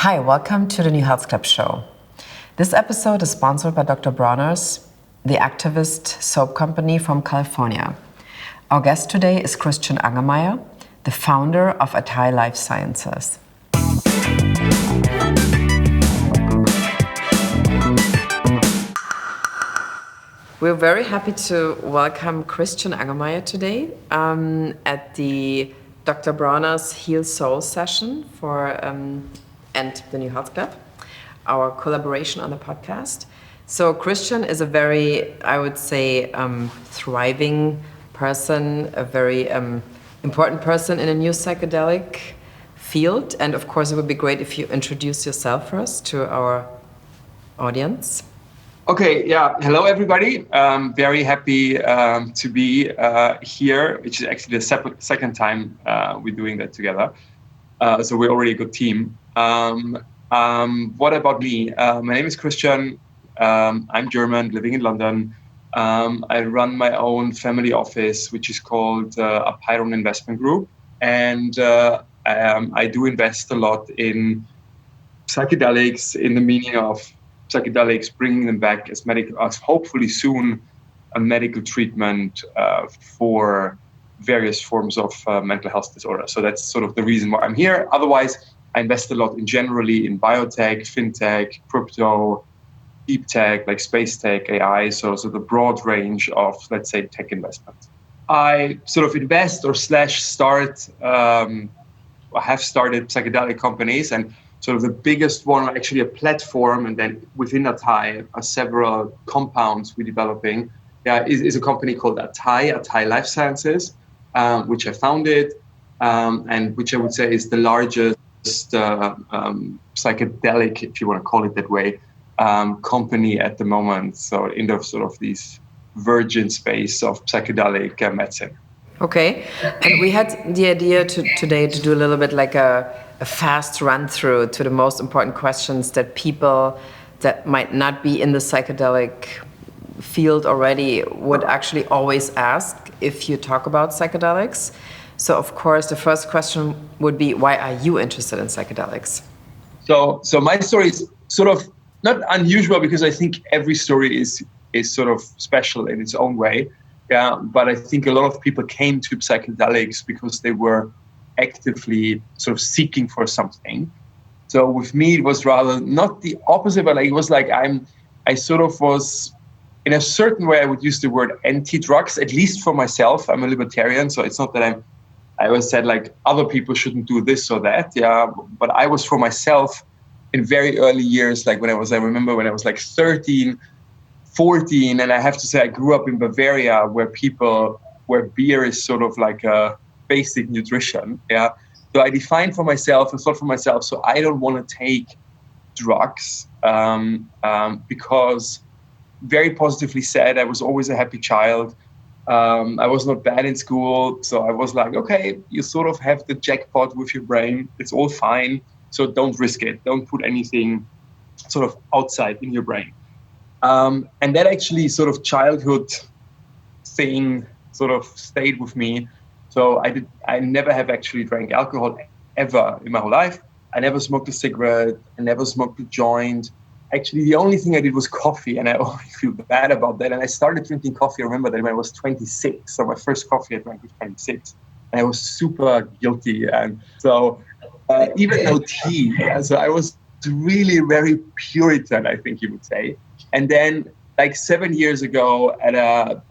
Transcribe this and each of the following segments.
Hi, welcome to the New Health Club show. This episode is sponsored by Dr. Bronner's, the activist soap company from California. Our guest today is Christian Angermayer, the founder of ATAI Life Sciences. We're very happy to welcome Christian Angermayer today at the Dr. Bronner's Heal Soul session and the New Health Club, our collaboration on the podcast. So Christian is a very, I would say, thriving person, a very important person in a new psychedelic field. And of course, it would be great if you introduce yourself first to our audience. Okay, yeah. Hello, everybody. Very happy to be here, which is actually the second time we're doing that together. So we're already a good team. What about me? My name is Christian. I'm German, living in London. I run my own family office, which is called Apeiron Investment Group. And I do invest a lot in psychedelics, in the meaning of psychedelics, bringing them back as hopefully soon a medical treatment for various forms of mental health disorder. So that's sort of the reason why I'm here. Otherwise, I invest a lot generally in biotech, fintech, crypto, deep tech, like space tech, AI. So the broad range of, let's say, tech investments. I sort of invest or start. I have started psychedelic companies, and sort of the biggest one, actually a platform, and then within ATAI are several compounds we're developing. Is a company called ATAI Life Sciences, which I founded, and which I would say is the largest psychedelic, if you want to call it that way, company at the moment. So in the sort of these virgin space of psychedelic medicine. Okay, and we had the idea today to do a little bit like a fast run through to the most important questions that people that might not be in the psychedelic field already would actually always ask if you talk about psychedelics. So of course, the first question would be, why are you interested in psychedelics? So my story is sort of not unusual, because I think every story is sort of special in its own way. Yeah, but I think a lot of people came to psychedelics because they were actively sort of seeking for something. So with me, it was rather not the opposite, but it was like I sort of was, in a certain way, I would use the word anti-drugs, at least for myself. I'm a libertarian, so it's not that I always said like other people shouldn't do this or that. Yeah, but I was for myself in very early years, like I remember when I was like 13, 14, and I have to say I grew up in Bavaria, where beer is sort of like a basic nutrition. Yeah, so I defined for myself and thought for myself, so I don't want to take drugs because, very positively said, I was always a happy child. I was not bad in school, so I was like, okay, you sort of have the jackpot with your brain. It's all fine, so don't risk it. Don't put anything sort of outside in your brain. And that actually sort of childhood thing sort of stayed with me. So I never have actually drank alcohol ever in my whole life. I never smoked a cigarette. I never smoked a joint. Actually, the only thing I did was coffee, and I always feel bad about that. And I started drinking coffee, I remember that when I was 26. So my first coffee I drank was 26. And I was super guilty. And so even no tea. So I was really very Puritan, I think you would say. And then like 7 years ago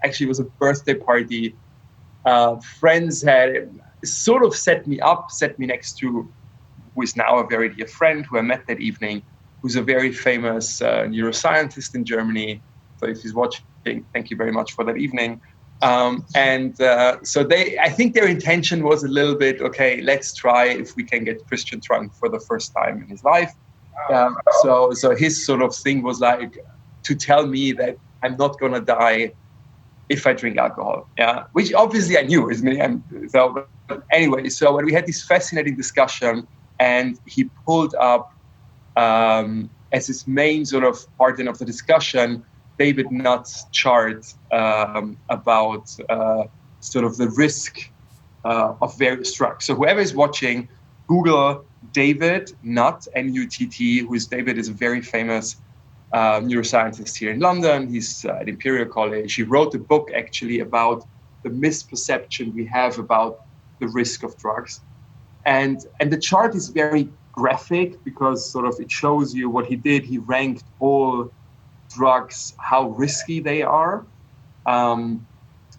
actually it was a birthday party, friends had sort of set me next to who is now a very dear friend who I met that evening, who's a very famous neuroscientist in Germany. So if he's watching, thank you very much for that evening. So I think their intention was a little bit, okay, let's try if we can get Christian drunk for the first time in his life. So his sort of thing was like to tell me that I'm not going to die if I drink alcohol. Yeah, which obviously I knew. So anyway, so when we had this fascinating discussion, and he pulled up as his main sort of part of the discussion, David Nutt's chart about sort of the risk of various drugs. So whoever is watching, Google David Nutt, N-U-T-T, David is a very famous neuroscientist here in London. He's at Imperial College. He wrote a book actually about the misperception we have about the risk of drugs. And the chart is very graphic because sort of it shows you what he did. He ranked all drugs, how risky they are. And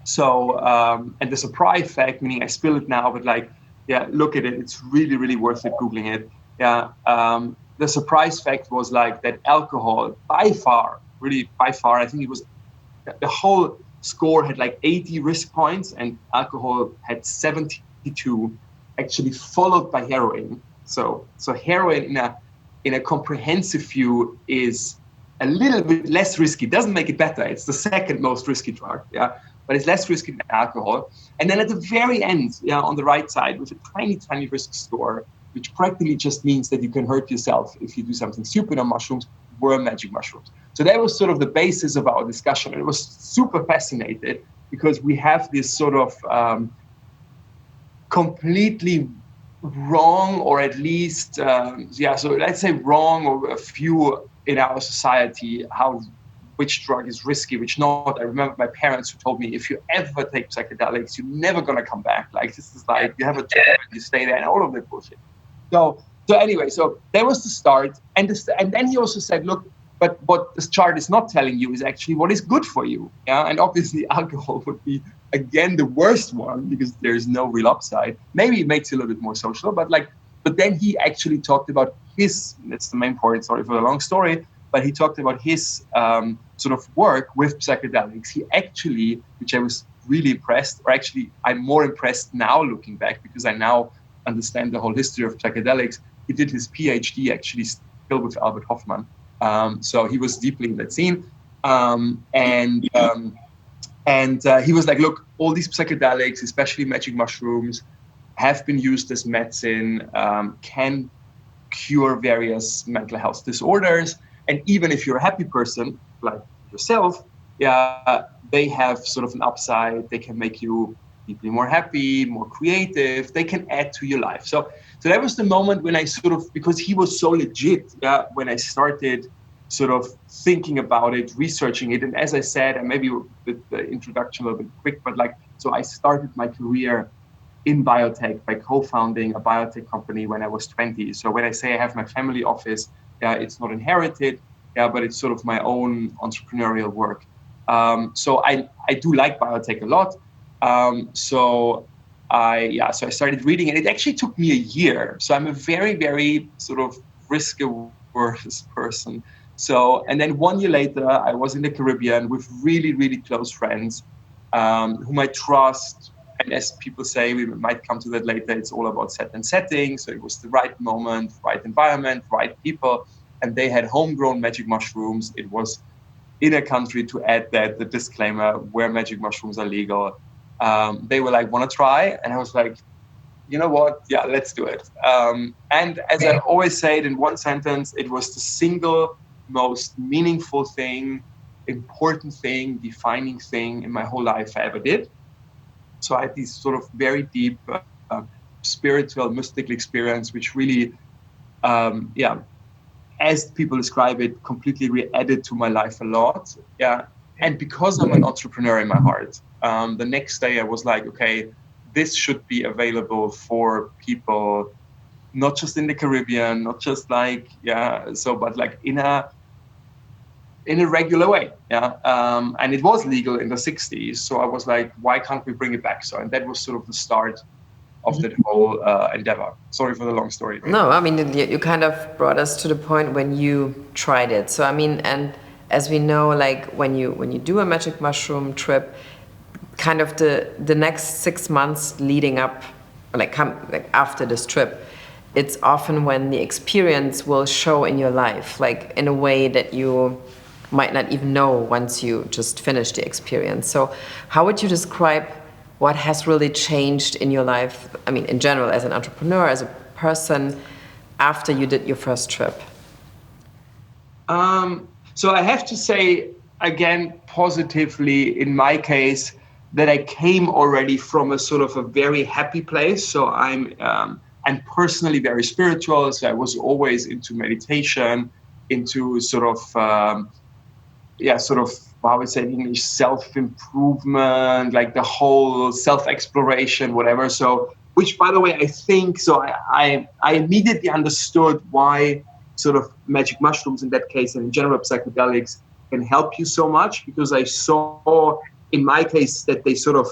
the surprise fact, meaning I spill it now, but like, yeah, look at it. It's really, really worth it Googling it. Yeah. The surprise fact was like that alcohol by far, I think it was the whole score had like 80 risk points and alcohol had 72, actually followed by heroin. So heroin in a comprehensive view is a little bit less risky. Doesn't make it better. It's the second most risky drug, yeah, but it's less risky than alcohol. And then at the very end, yeah, on the right side, with a tiny risk score, which practically just means that you can hurt yourself if you do something stupid on mushrooms, were magic mushrooms. So that was sort of the basis of our discussion. And it was super fascinating because we have this sort of completely wrong, or at least, so let's say wrong, or a few in our society, which drug is risky, which not. I remember my parents who told me, if you ever take psychedelics, you're never going to come back. Like, this is like, you have a job and you stay there and all of that bullshit. So anyway, so that was the start. And then he also said, look, but what this chart is not telling you is actually what is good for you. Yeah, and obviously alcohol would be, again, the worst one because there's no real upside. Maybe it makes it a little bit more social, but then he actually talked about that's the main point, sorry for the long story, but he talked about his sort of work with psychedelics. He actually, which I was really impressed, or actually I'm more impressed now looking back because I now understand the whole history of psychedelics. He did his PhD actually still with Albert Hoffman. So he was deeply in that scene. And he was like, look, all these psychedelics, especially magic mushrooms, have been used as medicine, can cure various mental health disorders. And even if you're a happy person, like yourself, yeah, they have sort of an upside. They can make you deeply more happy, more creative. They can add to your life. So that was the moment when I sort of, because he was so legit, yeah, when I started sort of thinking about it, researching it. And as I said, and maybe with the introduction a little bit quick, but so I started my career in biotech by co-founding a biotech company when I was 20. So when I say I have my family office, it's not inherited, but it's sort of my own entrepreneurial work. So I do like biotech a lot. So I started reading, and it actually took me a year. So I'm a very, very sort of risk-averse person. So, and then 1 year later, I was in the Caribbean with really, really close friends whom I trust. And as people say, we might come to that later, it's all about set and setting. So it was the right moment, right environment, right people. And they had homegrown magic mushrooms. It was in a country, to add that, the disclaimer, where magic mushrooms are legal. They were like, want to try? And I was like, you know what? Yeah, let's do it. And as I always say it in one sentence, it was the single most meaningful thing, important thing, defining thing in my whole life I ever did. So I had these sort of very deep spiritual, mystical experience, which really, as people describe it, completely added to my life a lot. Yeah. And because I'm an entrepreneur in my heart, the next day I was like, okay, this should be available for people, not just in the Caribbean, not just but like in a regular way. Yeah. And it was legal in the 60s. So I was like, why can't we bring it back? So, and that was sort of the start of that whole endeavor. Sorry for the long story. No, I mean, you kind of brought us to the point when you tried it. So, I mean, and as we know, like when you do a magic mushroom trip, kind of the next 6 months leading up, like after this trip, it's often when the experience will show in your life, like in a way that you might not even know once you just finish the experience. So how would you describe what has really changed in your life, I mean, in general, as an entrepreneur, as a person, after you did your first trip? So I have to say, again, positively, in my case, that I came already from a sort of a very happy place. So I'm and personally very spiritual. So I was always into meditation, into sort of, how would say in English, self-improvement, like the whole self-exploration, whatever. So, which by the way, I think, so I immediately understood why sort of magic mushrooms in that case, and in general psychedelics, can help you so much, because I saw in my case that they sort of,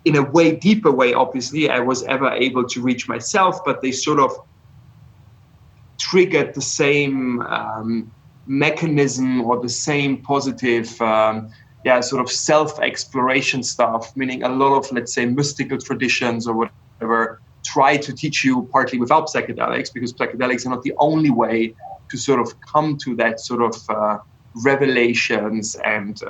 in a way deeper way, obviously, I was ever able to reach myself, but they sort of triggered the same mechanism or the same positive, sort of self-exploration stuff, meaning a lot of, let's say, mystical traditions or whatever try to teach you, partly without psychedelics, because psychedelics are not the only way to sort of come to that sort of revelations and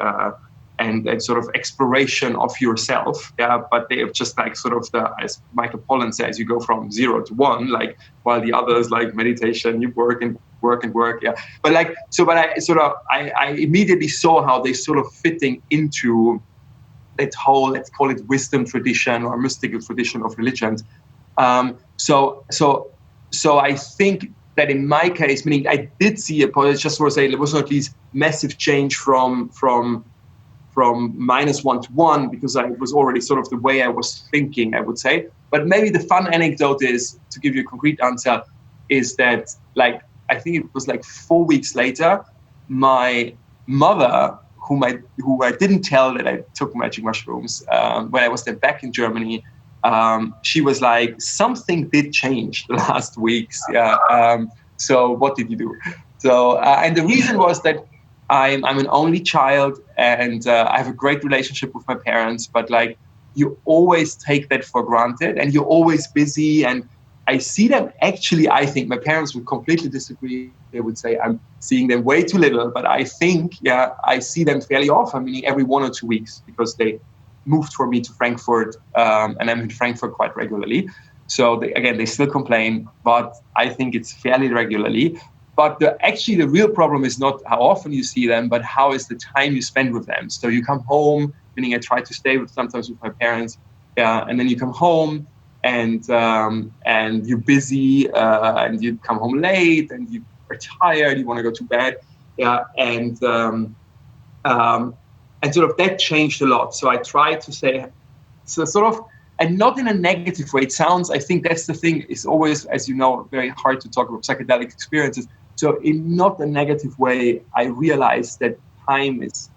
sort of exploration of yourself, but they have just like sort of as Michael Pollan says, you go from 0 to 1, like, while the others, like meditation, you work and work and work, But like, I immediately saw how they sort of fitting into that whole, let's call it wisdom tradition or mystical tradition of religions. So I think that in my case, meaning I did see just for say, there was at least massive change from -1 to 1, because I was already sort of the way I was thinking, I would say. But maybe the fun anecdote is, to give you a concrete answer, is that, like, I think it was like 4 weeks later, my mother, who I didn't tell that I took magic mushrooms, when I was then back in Germany, she was like, something did change the last weeks. So what did you do? So, and the reason was that I'm an only child, and I have a great relationship with my parents, but like, you always take that for granted, and you're always busy. And I see them, actually, I think my parents would completely disagree. They would say I'm seeing them way too little, but I think, I see them fairly often, meaning every 1 or 2 weeks, because they moved for me to Frankfurt, and I'm in Frankfurt quite regularly. So they still complain, but I think it's fairly regularly. But the real problem is not how often you see them, but how is the time you spend with them. So you come home, meaning I try to stay sometimes with my parents, and then you come home and you're busy, and you come home late, and you are tired, you want to go to bed, and sort of that changed a lot. So I try to say, so sort of, and not in a negative way. It sounds, I think that's the thing, it's always, as you know, very hard to talk about psychedelic experiences. So in not a negative way, I realized that time is,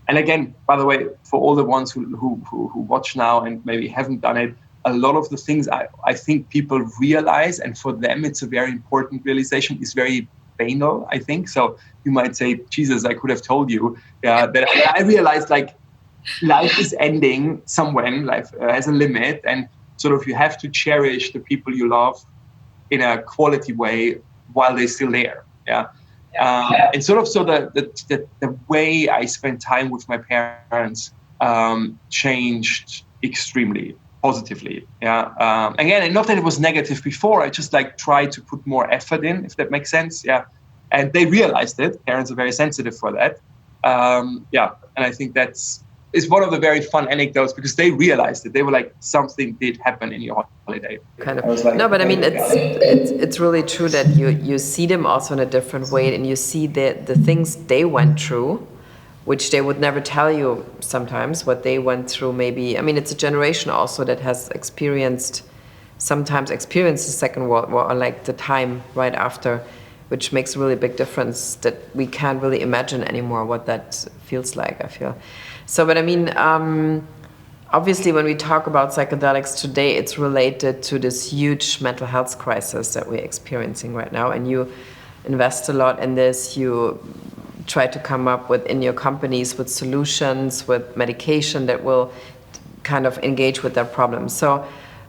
and again, by the way, for all the ones who watch now and maybe haven't done it, a lot of the things I think people realize, and for them it's a very important realization, is very banal, I think. So you might say, Jesus, I could have told you that I realized, like, life is ending somewhere, life has a limit, and sort of you have to cherish the people you love in a quality way while they're still there. And sort of, so the way I spend time with my parents changed extremely positively. Again, and not that it was negative before, I just like tried to put more effort in, if that makes sense. And they realized it. Parents are very sensitive for that. And I think it's one of the very fun anecdotes, because they realized it. They were like, something did happen in your holiday. Kind of. Like, no, but I mean, it's really true that you see them also in a different way, and you see the things they went through, which they would never tell you sometimes, what they went through. Maybe, I mean, it's a generation also that has sometimes experienced the Second World War, or like the time right after, which makes a really big difference, that we can't really imagine anymore what that feels like, I feel. So, but I mean, obviously when we talk about psychedelics today, it's related to this huge mental health crisis that we're experiencing right now. And you invest a lot in this, you try to come up with, in your companies, with solutions, with medication that will kind of engage with that problem. So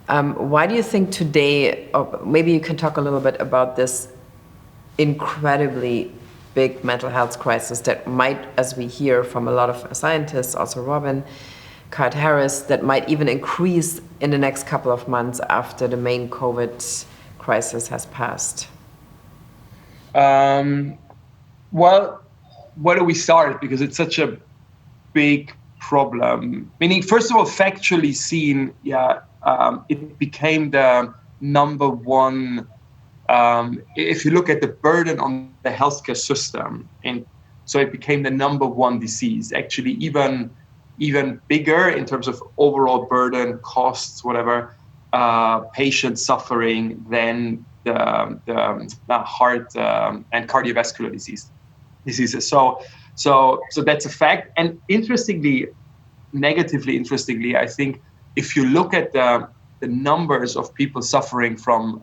why do you think today, or maybe you can talk a little bit about this incredibly big mental health crisis that might, as we hear from a lot of scientists, also Robin Carhart-Harris, that might even increase in the next couple of months after the main COVID crisis has passed? Well, where do we start? Because it's such a big problem. Meaning, first of all, factually seen, it became number one. If you look at the burden on the healthcare system, and so it became the number one disease, actually even bigger in terms of overall burden, costs, whatever, patient suffering than the heart and cardiovascular diseases. So that's a fact. And negatively interestingly, I think if you look at the numbers of people suffering from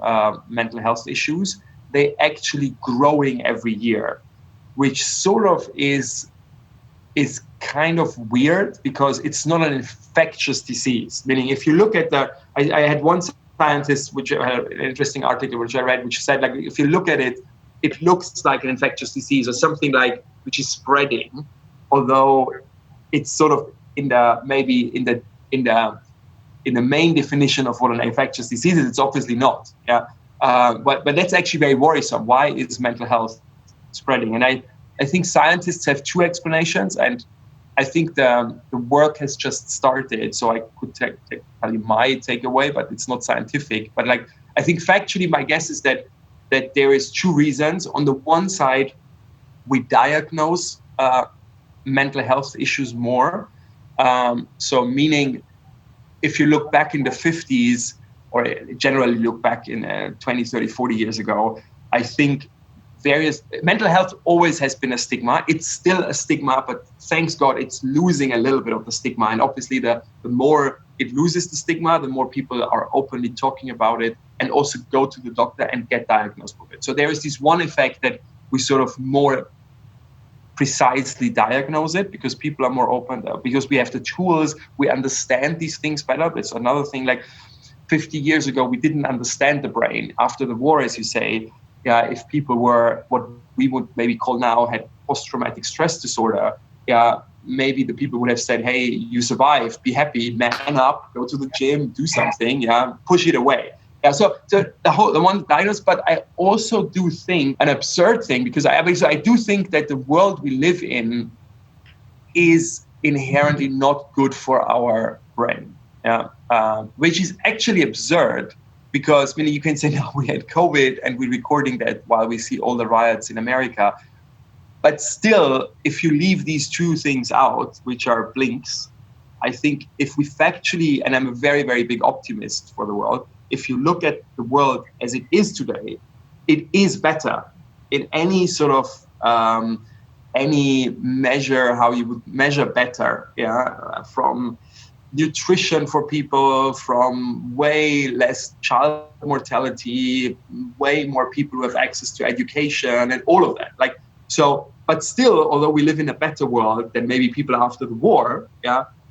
mental health issues, they actually growing every year, which sort of is kind of weird because it's not an infectious disease. Meaning, if you look at I had one scientist, which I had an interesting article which I read, which said, like, if you look at it, it looks like an infectious disease or something like which is spreading, although it's sort of in the main definition of what an infectious disease is. It's obviously not. Yeah, but that's actually very worrisome. Why is mental health spreading? And I think scientists have two explanations, and I think the work has just started. So I could tell you my takeaway, but it's not scientific. But like, I think factually, my guess is that there is two reasons. On the one side, we diagnose mental health issues more. So meaning, if you look back in the 50s, or generally look back in 20, 30, 40 years ago, I think mental health always has been a stigma. It's still a stigma, but thanks God, it's losing a little bit of the stigma. And obviously, the more it loses the stigma, the more people are openly talking about it and also go to the doctor and get diagnosed with it. So there is this one effect that we sort of more precisely diagnose it because people are more open, because we have the tools, we understand these things better. It's another thing, like 50 years ago, we didn't understand the brain. After the war, as you say, if people were what we would maybe call now had post-traumatic stress disorder, maybe the people would have said, hey, you survived, be happy, man up, go to the gym, do something, push it away. So the one diagnosis, but I also do think an absurd thing, because I do think that the world we live in is inherently not good for our brain, which is actually absurd, because you can say, no, we had COVID and we're recording that while we see all the riots in America. But still, if you leave these two things out, which are blinks, I think if we factually, and I'm a very, very big optimist for the world, if you look at the world as it is today, it is better in any sort of any measure, how you would measure better, from nutrition for people, from way less child mortality, way more people who have access to education and all of that. But still, although we live in a better world than maybe people after the war,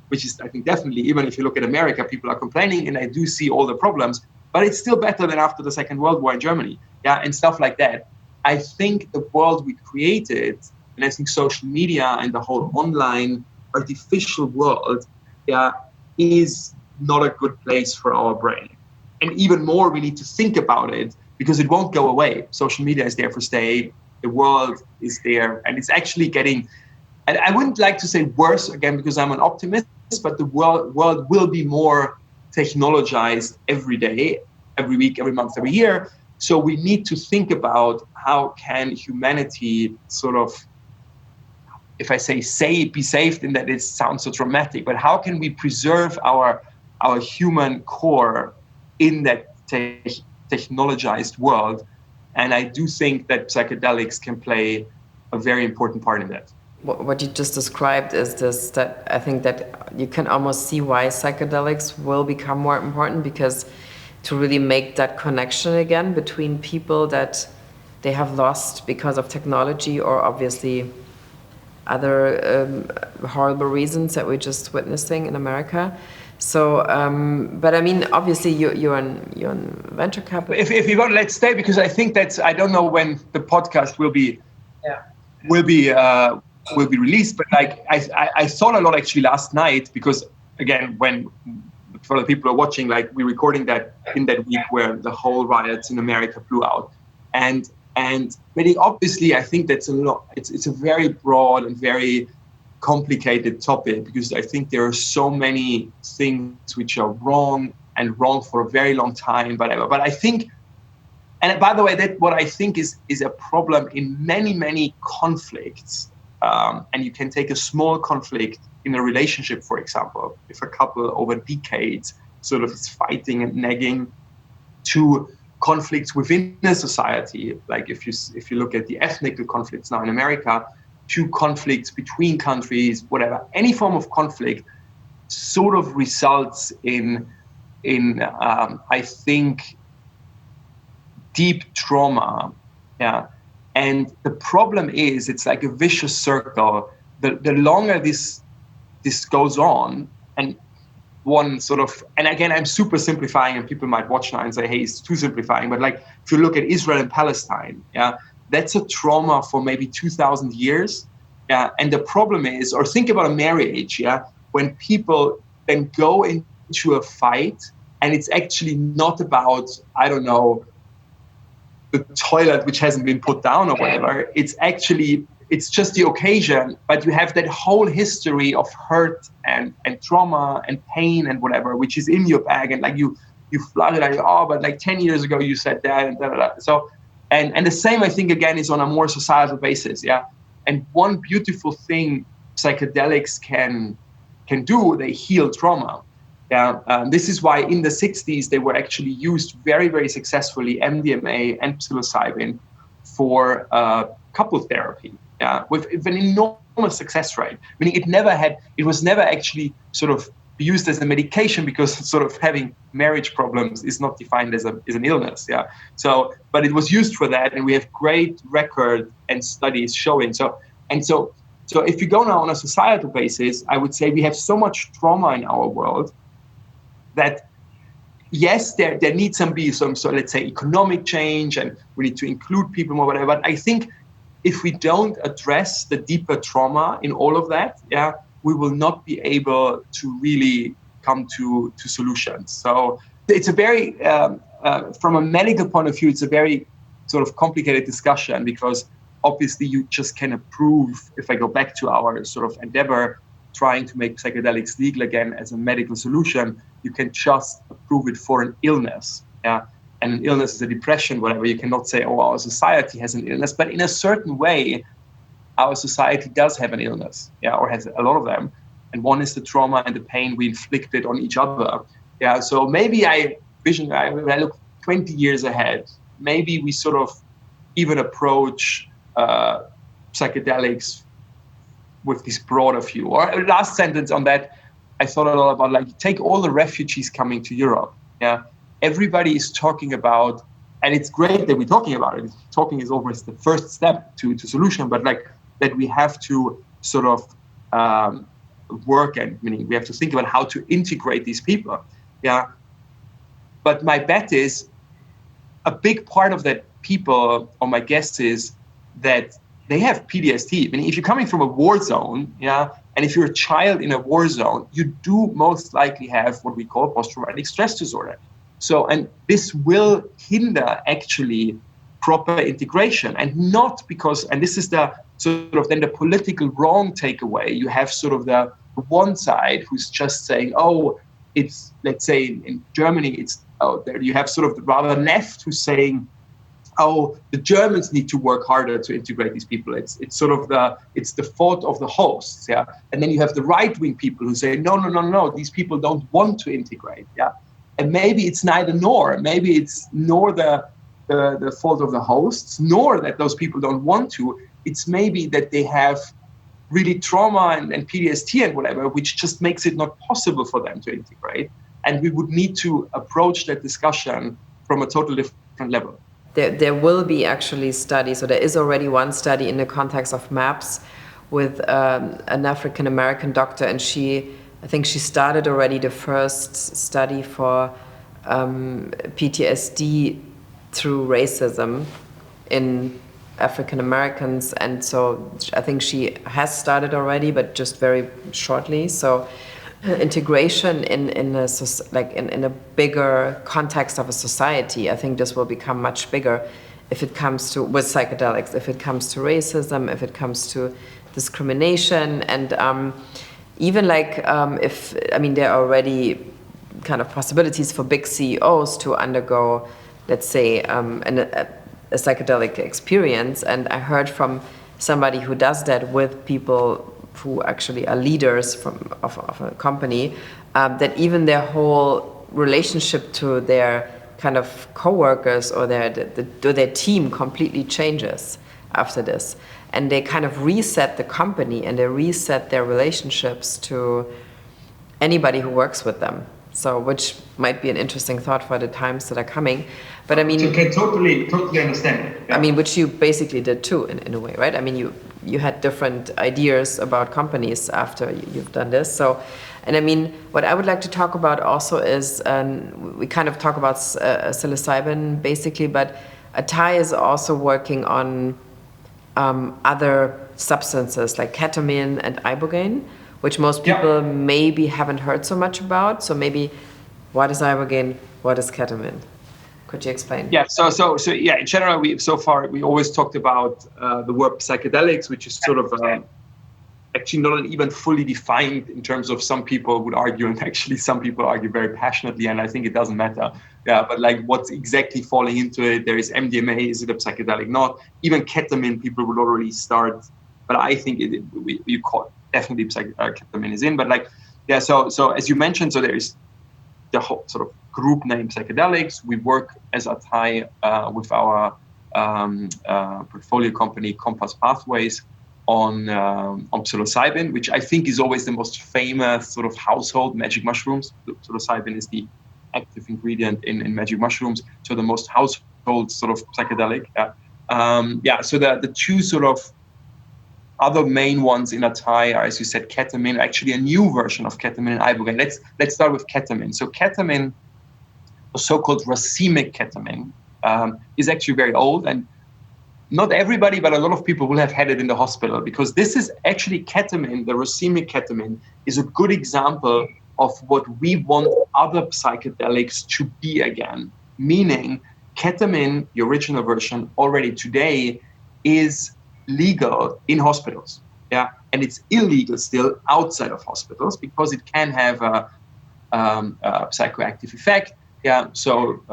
which is, I think, definitely, even if you look at America, people are complaining, and I do see all the problems, but it's still better than after the Second World War in Germany, and stuff like that. I think the world we created, and I think social media and the whole online artificial world, is not a good place for our brain. And even more, we need to think about it, because it won't go away. Social media is there for stay. The world is there, and it's actually getting, and I wouldn't like to say worse again, because I'm an optimist, but the world will be more technologized every day, every week, every month, every year. So we need to think about how can humanity sort of, if I say be saved, in that it sounds so dramatic, but how can we preserve our human core in that technologized world? And I do think that psychedelics can play a very important part in that. What you just described is this, that I think that you can almost see why psychedelics will become more important, because to really make that connection again between people that they have lost because of technology, or obviously other horrible reasons that we're just witnessing in America. So, but I mean, obviously, you're on venture capital. If you want, let's stay, because I think that's, I don't know when the podcast will be released, but like I thought a lot actually last night, because again, when for the people who are watching, like we're recording that in that week where the whole riots in America blew out, and very obviously, I think that's a lot. It's a very broad and very complicated topic, because I think there are so many things which are wrong and wrong for a very long time, whatever. But I think, and by the way, that what I think is a problem in many conflicts. And you can take a small conflict in a relationship, for example, if a couple over decades sort of is fighting and nagging, to conflicts within a society, like if you look at the ethnic conflicts now in America, to conflicts between countries, whatever, any form of conflict sort of results in I think, deep trauma. Yeah. And the problem is, it's like a vicious circle. The longer this goes on, and one sort of, and again, I'm super simplifying, and people might watch now and say, hey, it's too simplifying. But like, if you look at Israel and Palestine, yeah, that's a trauma for maybe 2,000 years. Yeah. And the problem is, or think about a marriage, yeah, when people then go into a fight, and it's actually not about, I don't know, the toilet which hasn't been put down or whatever. It's just the occasion, but you have that whole history of hurt and trauma and pain and whatever, which is in your bag, and like you flood it like, oh, but like 10 years ago you said that, and da, da, da. So and the same, I think, again, is on a more societal basis. Yeah. And one beautiful thing psychedelics can do, they heal trauma. Yeah, this is why in the 60s they were actually used very, very successfully, MDMA and psilocybin, for couple therapy. Yeah, with an enormous success rate. Meaning it was never actually sort of used as a medication, because sort of having marriage problems is not defined as an illness. Yeah, so but it was used for that, and we have great record and studies showing. So if you go now on a societal basis, I would say we have so much trauma in our world that yes, there needs to be some, so let's say, economic change, and we need to include people more, whatever. But I think if we don't address the deeper trauma in all of that, yeah, we will not be able to really come to solutions. So it's a very, from a medical point of view, it's a very sort of complicated discussion, because obviously you just cannot prove, if I go back to our sort of endeavor, trying to make psychedelics legal again as a medical solution, you can just approve it for an illness. Yeah. And an illness is a depression, whatever. You cannot say, oh, our society has an illness. But in a certain way, our society does have an illness, yeah, or has a lot of them. And one is the trauma and the pain we inflicted on each other. Yeah. So maybe I look 20 years ahead, maybe we sort of even approach psychedelics with this broader view. Or last sentence on that, I thought a lot about, like, take all the refugees coming to Europe. Yeah, everybody is talking about, and it's great that we're talking about it. Talking is always the first step to solution, but like that we have to sort of work, and meaning we have to think about how to integrate these people. Yeah, but my bet is a big part of that people, or my guess is that they have PTSD. I mean, if you're coming from a war zone, yeah, and if you're a child in a war zone, you do most likely have what we call post-traumatic stress disorder. So, and this will hinder actually proper integration, and not because, and this is the sort of then the political wrong takeaway. You have sort of the one side who's just saying, oh, it's, let's say in Germany, it's, oh, there you have sort of the rather left who's saying, oh, the Germans need to work harder to integrate these people. It's sort of the fault of the hosts, yeah. And then you have the right-wing people who say, no, these people don't want to integrate, yeah. And maybe it's neither nor. Maybe it's nor the fault of the hosts, nor that those people don't want to. It's maybe that they have really trauma and PTSD and whatever, which just makes it not possible for them to integrate. And we would need to approach that discussion from a totally different level. There will be actually studies, or there is already one study in the context of MAPS with an African-American doctor, and I think she started already the first study for PTSD through racism in African-Americans, and so I think she has started already, but just very shortly. So integration in a bigger context of a society, I think this will become much bigger if it comes to, with psychedelics, if it comes to racism, if it comes to discrimination, and even there are already kind of possibilities for big CEOs to undergo, let's say, a psychedelic experience. And I heard from somebody who does that with people who actually are leaders of a company, that even their whole relationship to their kind of coworkers or their team completely changes after this. And they kind of reset the company and they reset their relationships to anybody who works with them. So, which might be an interesting thought for the times that are coming. But I mean, you can totally understand. Yeah. I mean, which you basically did too, in a way, right? I mean, you had different ideas about companies after you've done this. So, and I mean, what I would like to talk about also is, we kind of talk about psilocybin basically, but ATAI is also working on other substances like ketamine and Ibogaine, which most people maybe haven't heard so much about. So maybe, what is Ibogaine? What is ketamine? Could you explain? Yeah. So yeah. In general, we always talked about the word psychedelics, which is sort of actually not even fully defined in terms of some people would argue, and actually some people argue very passionately, and I think it doesn't matter. Yeah, but like what's exactly falling into it? There is MDMA. Is it a psychedelic? Not even ketamine. People would already start, but I think you call definitely ketamine is in. But like, yeah. So as you mentioned, so there is the whole sort of group name Psychedelics. We work as ATAI with our portfolio company Compass Pathways on psilocybin, which I think is always the most famous sort of household magic mushrooms. Psilocybin is the active ingredient in magic mushrooms, so the most household sort of psychedelic. So the two sort of other main ones in ATAI are, as you said, ketamine, actually a new version of ketamine and Ibogaine. Let's start with ketamine. So ketamine, or so-called racemic ketamine, is actually very old, and not everybody, but a lot of people will have had it in the hospital, because this is actually ketamine. The racemic ketamine is a good example of what we want other psychedelics to be again, meaning ketamine, the original version, already today is legal in hospitals, and it's illegal still outside of hospitals because it can have a psychoactive effect. So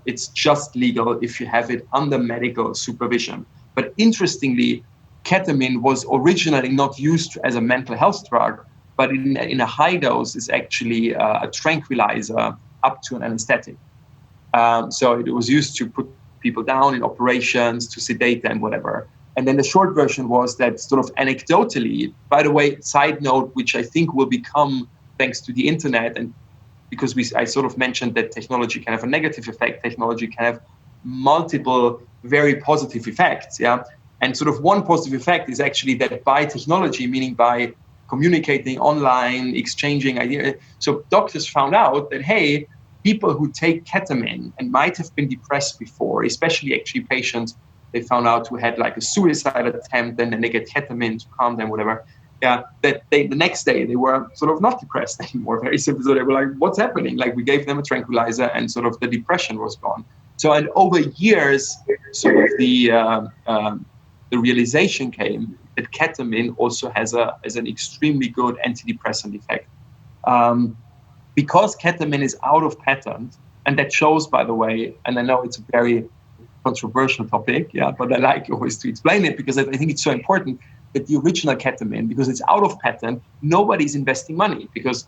it's just legal if you have it under medical supervision. But interestingly, ketamine was originally not used as a mental health drug, but in a high dose is actually a tranquilizer up to an anesthetic. So it was used to put people down in operations, to sedate them, whatever. And then the short version was that sort of anecdotally, by the way, side note, which I think will become, thanks to the internet, and because I sort of mentioned that technology can have a negative effect, technology can have multiple very positive effects. And sort of one positive effect is actually that by technology, meaning by communicating online, exchanging ideas. So doctors found out that, hey, people who take ketamine and might have been depressed before, especially actually patients they found out who had like a suicide attempt, and then they get ketamine to calm them, whatever. That the next day they were sort of not depressed anymore. Very simple. So they were like, what's happening? Like we gave them a tranquilizer and sort of the depression was gone. So and over years, sort of the realization came that ketamine also has an extremely good antidepressant effect. Because ketamine is out of patent, and that shows, by the way, and I know it's a very controversial topic, but I like always to explain it because I think it's so important that the original ketamine, because it's out of patent, nobody's investing money, because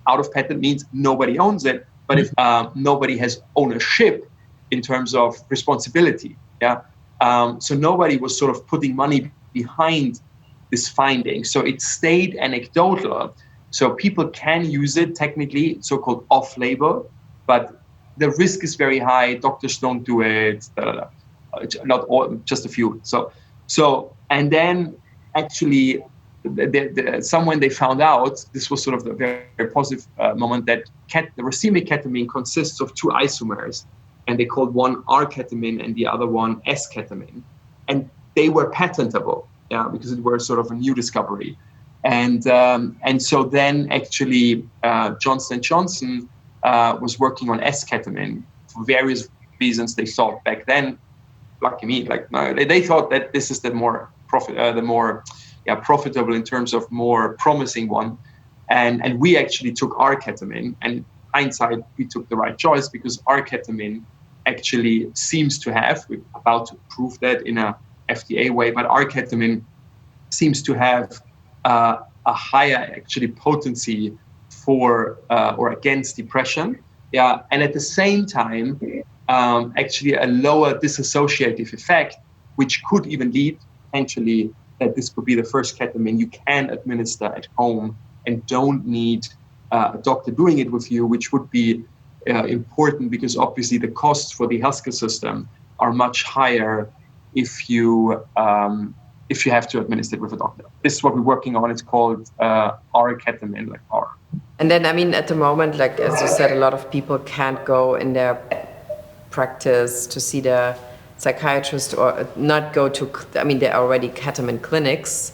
out of patent means nobody owns it, but if nobody has ownership in terms of responsibility, so nobody was sort of putting money behind this finding. So it stayed anecdotal. So people can use it technically, so-called off-label, but the risk is very high. Doctors don't do it. Not all, just a few. So, and then actually, someone they found out. This was sort of the very, very positive moment that the racemic ketamine consists of two isomers, and they called one R-ketamine and the other one S-ketamine, and they were patentable, because it was sort of a new discovery, and so then actually Johnson & Johnson was working on S-ketamine for various reasons. They thought back then, lucky me, they thought that this is the more profitable in terms of more promising one, and we actually took our ketamine, and hindsight, we took the right choice because our ketamine actually seems to have, we're about to prove that in a FDA way, but our ketamine seems to have a higher actually potency for or against depression. Yeah, and at the same time, actually a lower dissociative effect, which could even lead potentially that this could be the first ketamine you can administer at home and don't need a doctor doing it with you, which would be important because obviously the costs for the healthcare system are much higher if you have to administer it with a doctor. This is what we're working on. It's called R-ketamine, like R. And then, I mean, at the moment, like as you said, a lot of people can't go in their practice to see the psychiatrist or not go to, I mean, there are already ketamine clinics,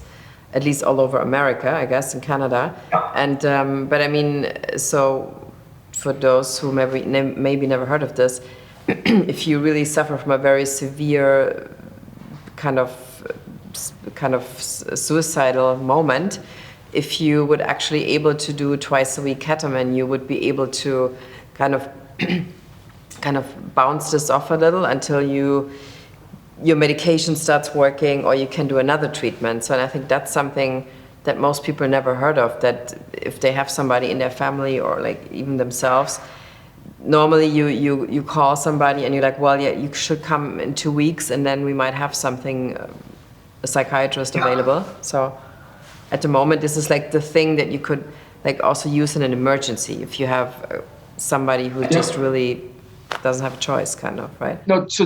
at least all over America, I guess, in Canada. And, but I mean, so for those who maybe never heard of this, if you really suffer from a very severe kind of suicidal moment, if you would actually able to do twice a week ketamine, you would be able to kind of bounce this off a little until your medication starts working, or you can do another treatment. So, and I think that's something that most people never heard of, that if they have somebody in their family or like even themselves, normally you call somebody and you're like, well, yeah, you should come in 2 weeks and then we might have something, a psychiatrist available. So at the moment, this is like the thing that you could like also use in an emergency if you have somebody who just really doesn't have a choice, kind of, right? No, so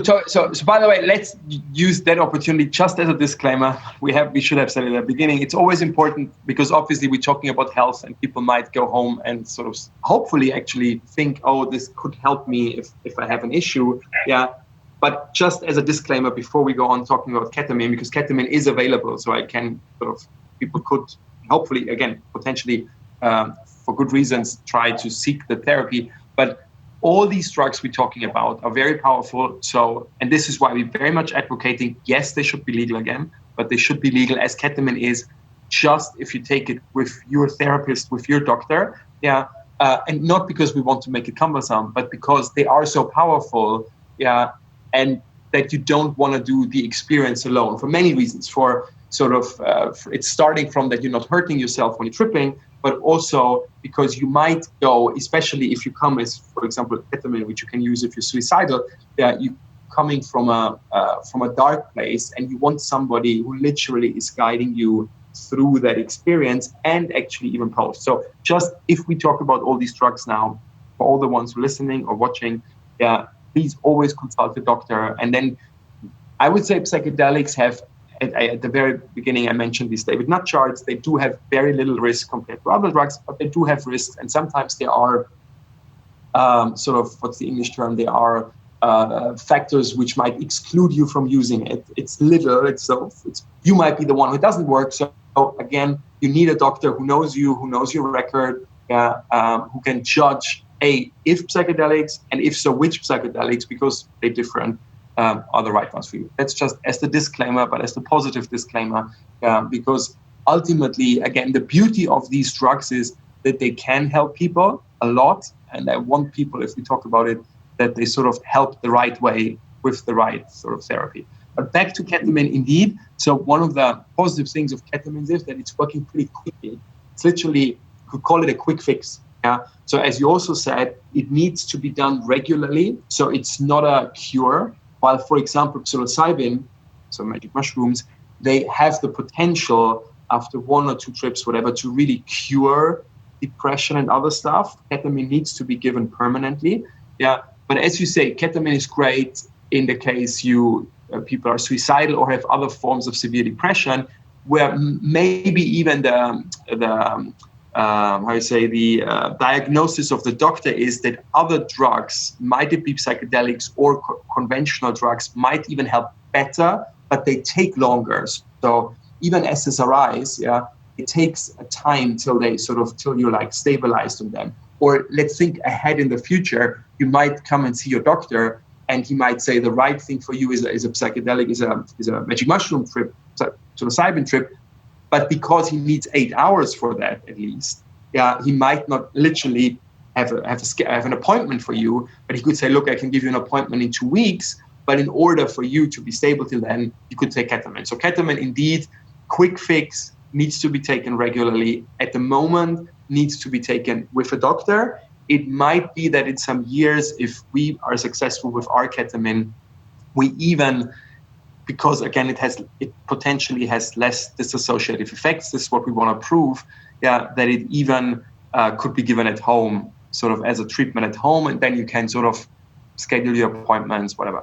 by the way, let's use that opportunity just as a disclaimer. We should have said it at the beginning. It's always important because obviously we're talking about health and people might go home and sort of hopefully actually think, oh, this could help me if I have an issue. Yeah. But just as a disclaimer before we go on talking about ketamine, because ketamine is available, so I can people could hopefully, again, potentially for good reasons, try to seek the therapy. But all these drugs we're talking about are very powerful. So, and this is why we're very much advocating, yes, they should be legal again, but they should be legal as ketamine is, just if you take it with your therapist, with your doctor. Yeah. And not because we want to make it cumbersome, but because they are so powerful. Yeah. And that you don't want to do the experience alone for many reasons. For sort of, it's starting from that you're not hurting yourself when you're tripping, but also because you might go, especially if you come as, for example, ketamine, which you can use if you're suicidal, you coming from a dark place, and you want somebody who literally is guiding you through that experience and actually even post. So just if we talk about all these drugs now, for all the ones who are listening or watching, please always consult a doctor. And then I would say psychedelics have, at the very beginning, I mentioned these David Nutt charts. They do have very little risk compared to other drugs, but they do have risks. And sometimes there are sort of, what's the English term? There are factors which might exclude you from using it. It's little, you might be the one who doesn't work. So again, you need a doctor who knows you, who knows your record, who can judge, if psychedelics, and if so, which psychedelics, because they're different, are the right ones for you. That's just as the disclaimer, but as the positive disclaimer, because ultimately, again, the beauty of these drugs is that they can help people a lot. And I want people, if we talk about it, that they sort of help the right way with the right sort of therapy. But back to ketamine, indeed. So one of the positive things of ketamine is that it's working pretty quickly. It's literally, you could call it a quick fix. Yeah. So as you also said, it needs to be done regularly. So it's not a cure. While, for example, psilocybin, so magic mushrooms, they have the potential after 1 or 2 trips, whatever, to really cure depression and other stuff. Ketamine needs to be given permanently. Yeah. But as you say, ketamine is great in the case people are suicidal or have other forms of severe depression, where maybe even the diagnosis of the doctor is that other drugs, might it be psychedelics or conventional drugs, might even help better, but they take longer. So even SSRIs, it takes a time till you're like stabilized on them. Or let's think ahead in the future, you might come and see your doctor and he might say the right thing for you is a psychedelic, is a magic mushroom trip, psilocybin trip. But because he needs 8 hours for that, at least, he might not literally have an appointment for you, but he could say, look, I can give you an appointment in 2 weeks, but in order for you to be stable till then, you could take ketamine. So ketamine, indeed, quick fix, needs to be taken regularly. At the moment, needs to be taken with a doctor. It might be that in some years, if we are successful with our ketamine, we even, because again, it potentially has less dissociative effects. This is what we want to prove. That it even could be given at home, sort of as a treatment at home, and then you can sort of schedule your appointments, whatever.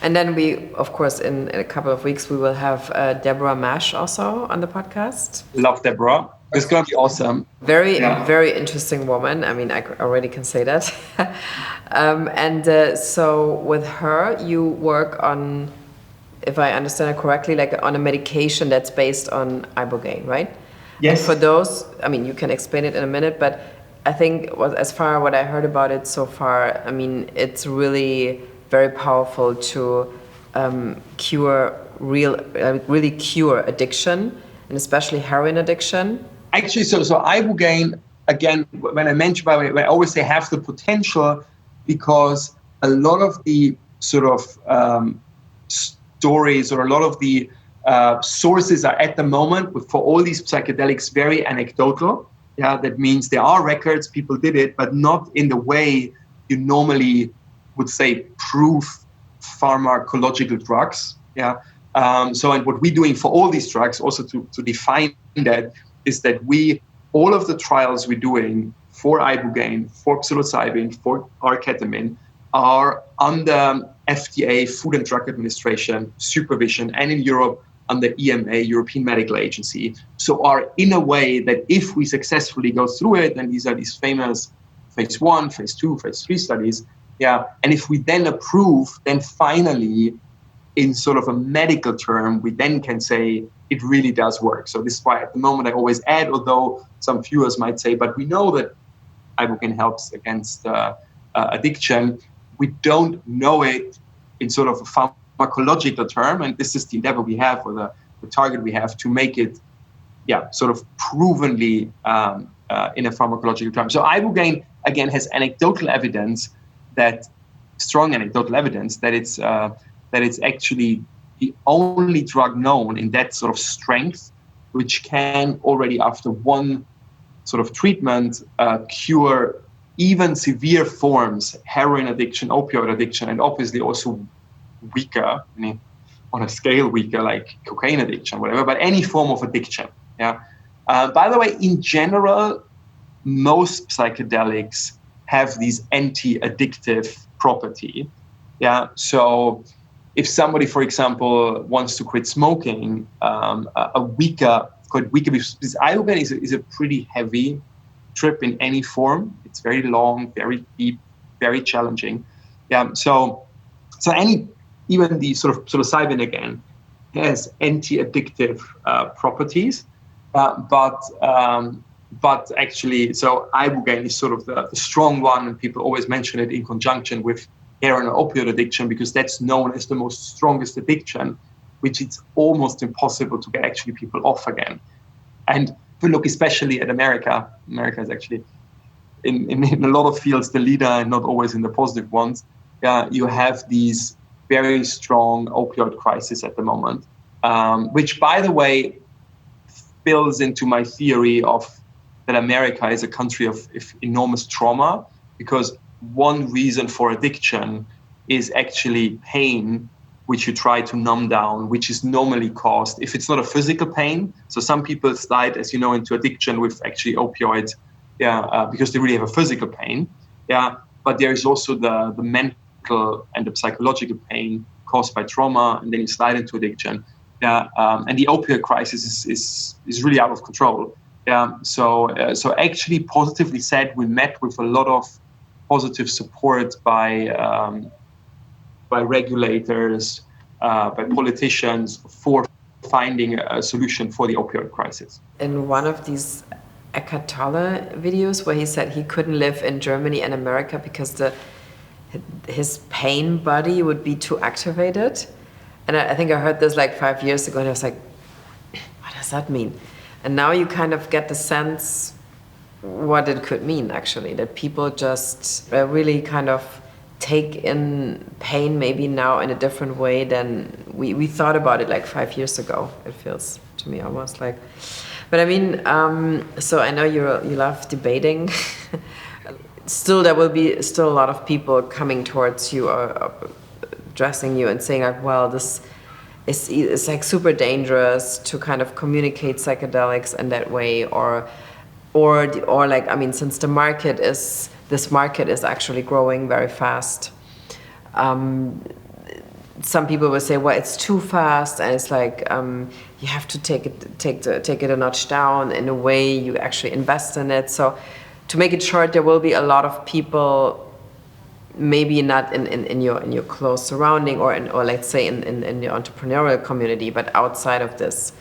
And then we, of course, in a couple of weeks, we will have Deborah Mash also on the podcast. Love Deborah. It's going to be awesome. Very interesting woman. I mean, I already can say that. So with her, you work on, if I understand it correctly, like on a medication that's based on Ibogaine, right? Yes. And for those, I mean, you can explain it in a minute, but I think as far what I heard about it so far, I mean, it's really very powerful to really cure addiction, and especially heroin addiction. Actually, so Ibogaine, again, when I mention, by the way, I always say have the potential, because a lot of the sort of stories or a lot of the sources are at the moment for all these psychedelics very anecdotal. Yeah, that means there are records, people did it, but not in the way you normally would say proof pharmacological drugs. Yeah. And what we're doing for all these drugs, also to define that, is that all of the trials we're doing for Ibogaine, for psilocybin, for our ketamine, are under FDA, Food and Drug Administration supervision, and in Europe under EMA, European Medical Agency. So are in a way that if we successfully go through it, and these are these famous phase 1, phase 2, phase 3 studies, and if we then approve, then finally, in sort of a medical term, we then can say it really does work. So this is why at the moment I always add, although some viewers might say, but we know that Ibogaine helps against addiction. We don't know it in sort of a pharmacological term, and this is the endeavor we have, or the target we have, to make it, sort of provenly in a pharmacological term. So Ibogaine, again, has strong anecdotal evidence that it's actually the only drug known in that sort of strength, which can already after one sort of treatment cure even severe forms, heroin addiction, opioid addiction, and obviously also weaker, on a scale weaker, like cocaine addiction, whatever, but any form of addiction. By the way, in general, most psychedelics have these anti-addictive property. So if somebody, for example, wants to quit smoking, because Ibogaine is a pretty heavy trip in any form. It's very long, very deep, very challenging. So even the sort of psilocybin again has anti-addictive properties, but actually, so Ibogaine is sort of the strong one, and people always mention it in conjunction with heroin or opioid addiction, because that's known as the most strongest addiction, which it's almost impossible to get actually people off again. And if we look especially at America is actually in a lot of fields the leader, and not always in the positive ones. You have these very strong opioid crisis at the moment, which, by the way, spills into my theory of that America is a country of enormous trauma, because one reason for addiction is actually pain, which you try to numb down, which is normally caused, if it's not a physical pain. So some people slide, as you know, into addiction with actually opioids, because they really have a physical pain. But there is also the mental and the psychological pain caused by trauma, and then you slide into addiction. And the opioid crisis is really out of control. So actually, positively said, we met with a lot of positive support by regulators, by politicians, for finding a solution for the opioid crisis. In one of these Eckhart Tolle videos, where he said he couldn't live in Germany and America because his pain body would be too activated. And I think I heard this like 5 years ago, and I was like, what does that mean? And now you kind of get the sense what it could mean, actually, that people just really kind of take in pain maybe now in a different way than we thought about it like 5 years ago. It feels to me almost like. But I mean, so I know you love debating. Still, there will be still a lot of people coming towards you or addressing you and saying like, well, this is like super dangerous to kind of communicate psychedelics in that way, or like, I mean, since this market is actually growing very fast. Some people will say, well, it's too fast, and it's like you have to take it a notch down in a way you actually invest in it. So, to make it short, there will be a lot of people, maybe not in your close surrounding or let's say in the entrepreneurial community, but outside of this,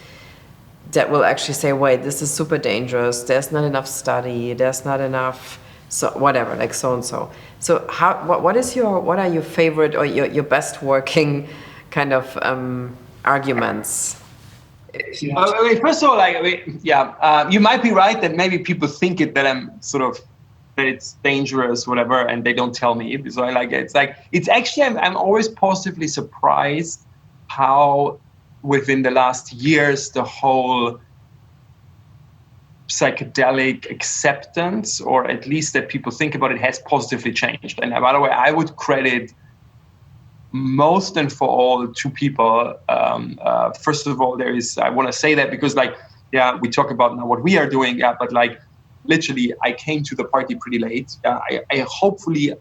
that will actually say, wait, this is super dangerous. There's not enough study. There's not enough, so whatever, like so and so. So what are your favorite or your best working kind of arguments? First of all, you might be right that maybe people think that I'm sort of that it's dangerous, whatever, and they don't tell me. So it's actually I'm always positively surprised how within the last years the whole psychedelic acceptance, or at least that people think about it, has positively changed. And by the way, I would credit most and for all two people. First of all, I want to say that because we talk about now what we are doing, but literally I came to the party pretty late. Hopefully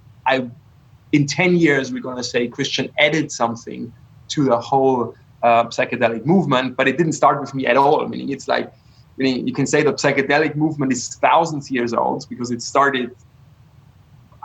in 10 years, we're going to say Christian added something to the whole psychedelic movement, but it didn't start with me at all. Meaning you can say the psychedelic movement is thousands of years old because it started,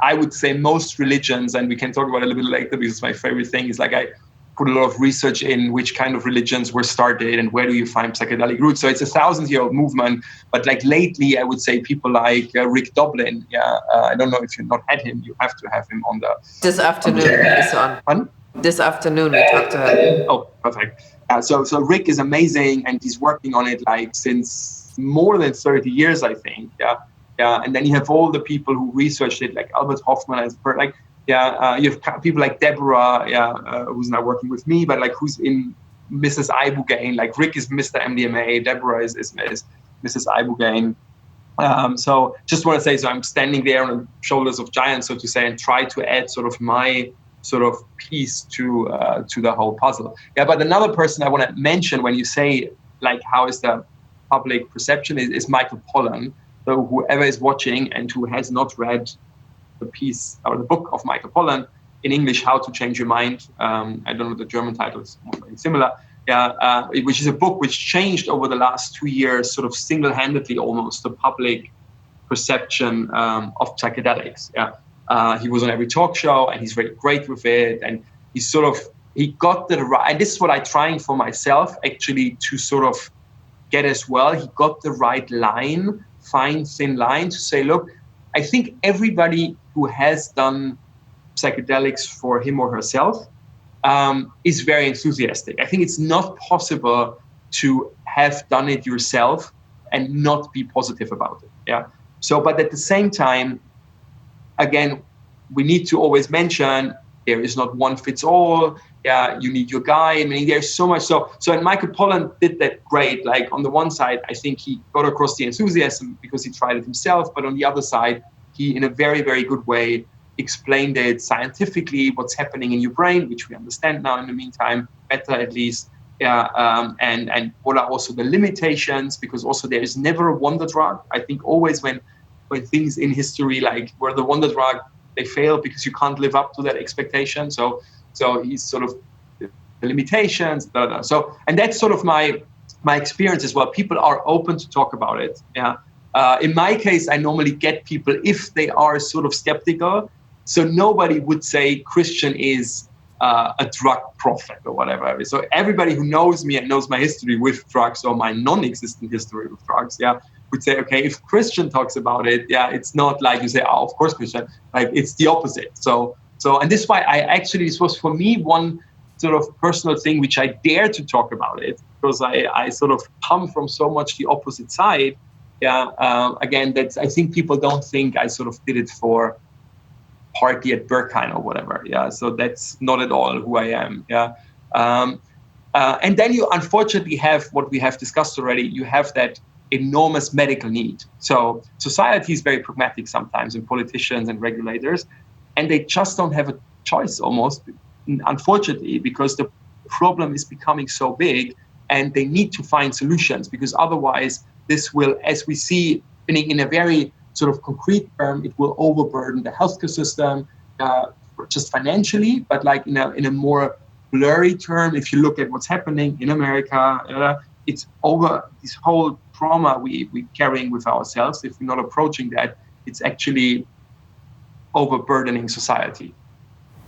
I would say, most religions, and we can talk about it a little bit later because my favorite thing is I put a lot of research in which kind of religions were started and where do you find psychedelic roots. So it's a 1,000-year-old movement, but lately I would say people like Rick Doblin. I don't know if you've not had him, you have to have him on the... This afternoon he's on. Fun? This afternoon we talked to him. Oh, perfect. So Rick is amazing, and he's working on it since more than 30 years, I think. And then you have all the people who researched it, like Albert Hoffman, you have people like Deborah, who's now working with me, but who's in Mrs. Ibogaine. Rick is Mr. MDMA, Deborah is Mrs. Ibogaine. So just want to say, so I'm standing there on the shoulders of giants, so to say, and try to add sort of my sort of piece to the whole puzzle. But another person I want to mention when you say how is the public perception is Michael Pollan. So whoever is watching and who has not read the piece or the book of Michael Pollan in English, How to Change Your Mind. I don't know the German title, is very similar. Which is a book which changed over the last 2 years, sort of single-handedly almost, the public perception of psychedelics. He was on every talk show and he's very great with it. And he got the right, and this is what I'm trying for myself actually to sort of get as well. He got the right line, fine, thin line to say, look, I think everybody who has done psychedelics for him or herself is very enthusiastic. I think it's not possible to have done it yourself and not be positive about it. So, but at the same time, again, we need to always mention there is not one fits all. You need your guy. I mean, there's so much. So and Michael Pollan did that great. On the one side, I think he got across the enthusiasm because he tried it himself. But on the other side, he, in a very, very good way, explained it scientifically, what's happening in your brain, which we understand now in the meantime, better at least. And what are also the limitations, because also there is never a wonder drug. I think always when things in history were the wonder drug, they fail because you can't live up to that expectation. So he's sort of the limitations. So, and that's sort of my experience as well. People are open to talk about it. In my case, I normally get people if they are sort of skeptical. So nobody would say Christian is a drug prophet or whatever. So everybody who knows me and knows my history with drugs or my non-existent history with drugs, would say, okay, if Christian talks about it, it's not like you say, oh, of course, Christian. It's the opposite. So, and this is why this was for me one sort of personal thing which I dare to talk about it, because I sort of come from so much the opposite side. Yeah. Again, I think people don't think I sort of did it for party at Berghain or whatever. Yeah. So that's not at all who I am. Yeah. Um, and then you unfortunately have what we have discussed already. You have that enormous medical need. So society is very pragmatic sometimes, and politicians and regulators, and they just don't have a choice almost, unfortunately, because the problem is becoming so big and they need to find solutions, because otherwise this will, as we see in a very sort of concrete term, it will overburden the healthcare system, just financially, but like in a more blurry term, if you look at what's happening in America, it's over this whole trauma we're carrying with ourselves. If we're not approaching that, it's actually overburdening society.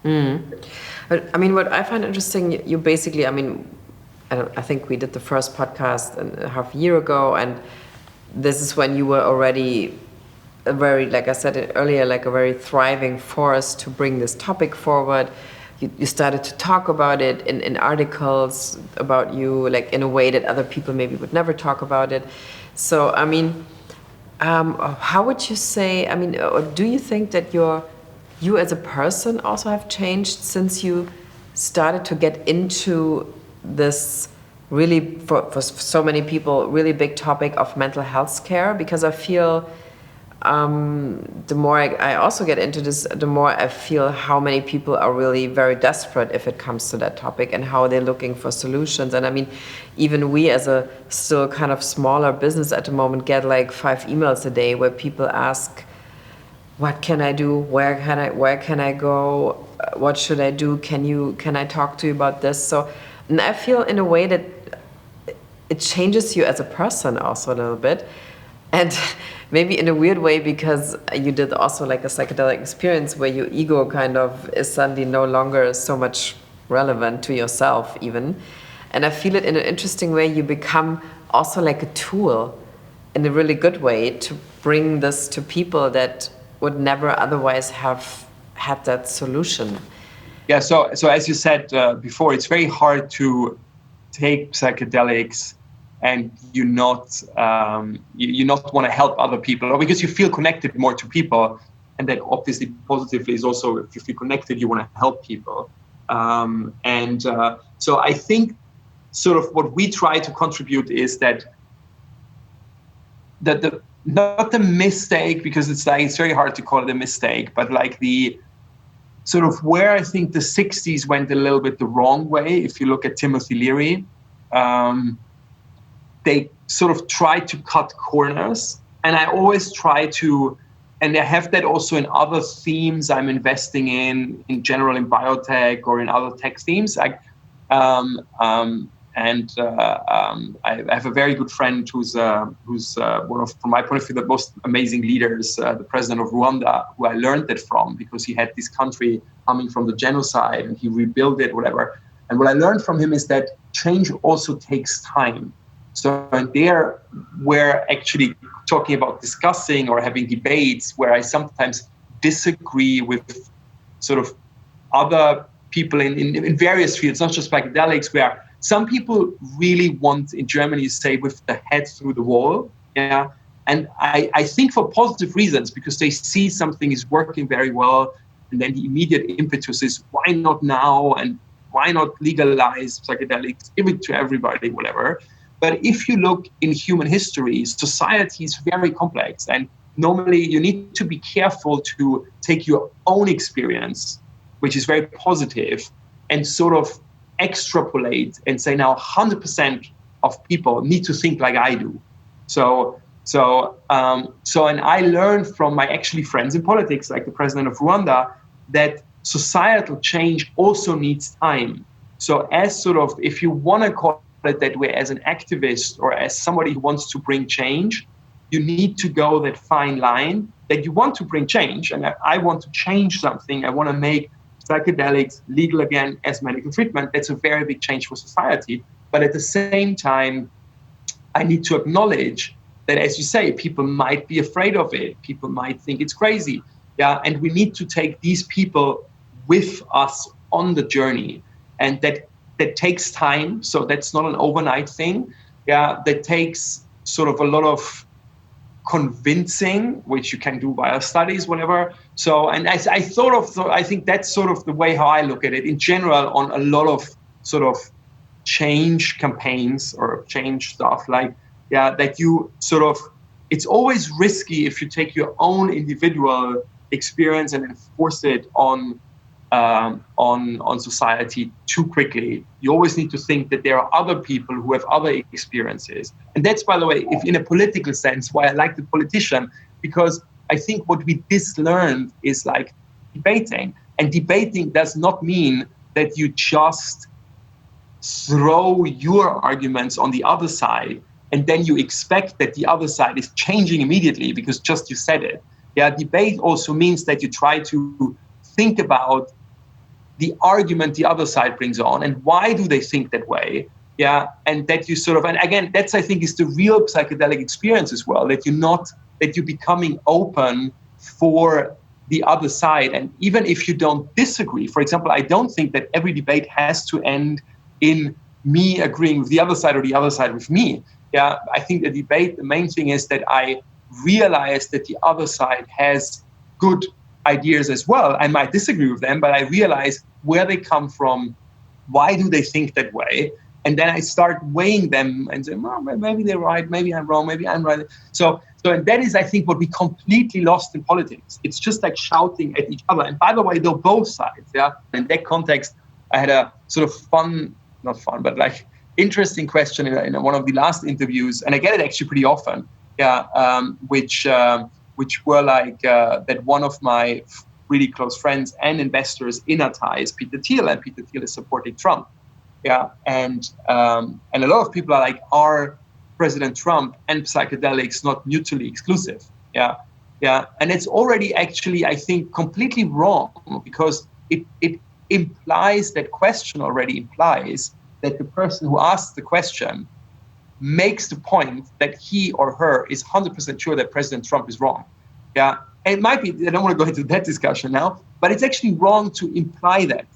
But I mean, what I find interesting, you basically, I mean, I think we did the first podcast a half a year ago, and this is when you were already a very, like I said earlier, like a very thriving force to bring this topic forward. You started to talk about it in articles about you, like in a way that other people maybe would never talk about it. So, I mean, how would you say, I mean, or do you think that you as a person also have changed since you started to get into this really, for so many people, really big topic of mental health care? Because I feel the more I also get into this, the more I feel how many people are really very desperate if it comes to that topic, and how they're looking for solutions. And I mean, even we as a still kind of smaller business at the moment get like 5 emails a day where people ask, what can I do? Where can I go? What should I do? Can I talk to you about this? So, and I feel in a way that it changes you as a person also a little bit. And maybe in a weird way, because you did also like a psychedelic experience where your ego kind of is suddenly no longer so much relevant to yourself even. And I feel it in an interesting way. You become also like a tool in a really good way to bring this to people that would never otherwise have had that solution. Yeah, so as you said before, it's very hard to take psychedelics and you not want to help other people, or because you feel connected more to people, and that obviously positively is also, if you feel connected, you want to help people. So I think sort of what we try to contribute is that the not the mistake, because it's very hard to call it a mistake, but like the sort of where I think the 60s went a little bit the wrong way. If you look at Timothy Leary, they sort of try to cut corners. And I always try to, and I have that also in other themes I'm investing in general in biotech or in other tech themes. I have a very good friend who's one of, from my point of view, the most amazing leaders, the president of Rwanda, who I learned that from, because he had this country coming from the genocide and he rebuilt it, whatever. And what I learned from him is that change also takes time. So and there, we're actually talking about discussing or having debates where I sometimes disagree with sort of other people in various fields, not just psychedelics, where some people really want, in Germany, you say, with the head through the wall. Yeah. And I think for positive reasons, because they see something is working very well. And then the immediate impetus is, why not now? And why not legalize psychedelics, give it to everybody, whatever. But if you look in human history, society is very complex. And normally you need to be careful to take your own experience, which is very positive, and sort of extrapolate and say now 100% of people need to think like I do. And I learned from my actually friends in politics, like the president of Rwanda, that societal change also needs time. So as sort of, if you want to call it that way, as an activist or as somebody who wants to bring change, you need to go that fine line that you want to bring change. And I want to change something. I want to make psychedelics legal again as medical treatment. That's a very big change for society. But at the same time, I need to acknowledge that, as you say, people might be afraid of it. People might think it's crazy. Yeah, and we need to take these people with us on the journey. And that takes time. So that's not an overnight thing. Yeah, that takes sort of a lot of convincing, which you can do via studies, whatever. So, and I think that's sort of the way how I look at it in general on a lot of sort of change campaigns or change stuff, like, that you sort of, it's always risky if you take your own individual experience and enforce it on society too quickly. You always need to think that there are other people who have other experiences. And that's, by the way, if in a political sense, why I like the politician, because I think what we dislearned is like debating. And debating does not mean that you just throw your arguments on the other side and then you expect that the other side is changing immediately because just you said it. Debate also means that you try to think about the argument the other side brings on and why do they think that way. And that you sort of, and again, that's, I think, is the real psychedelic experience as well, that you're becoming open for the other side. And even if you don't disagree, for example, I don't think that every debate has to end in me agreeing with the other side or the other side with me. I think the debate, the main thing is that I realize that the other side has good ideas as well. I might disagree with them, but I realize where they come from, why do they think that way? And then I start weighing them and say, well, maybe they're right, maybe I'm wrong, maybe I'm right. So and that is, I think, what we completely lost in politics. It's just like shouting at each other. And by the way, they're both sides. In that context, I had a sort of not fun, but like interesting question in one of the last interviews, and I get it actually pretty often. Which were like that one of my really close friends and investors in ATAI is Peter Thiel, and Peter Thiel is supporting Trump. And a lot of people are like, are President Trump and psychedelics not mutually exclusive? And it's already actually, I think, completely wrong, because it implies, that question already implies that the person who asks the question makes the point that he or her is 100% sure that President Trump is wrong. And it might be, I don't want to go into that discussion now, but it's actually wrong to imply that.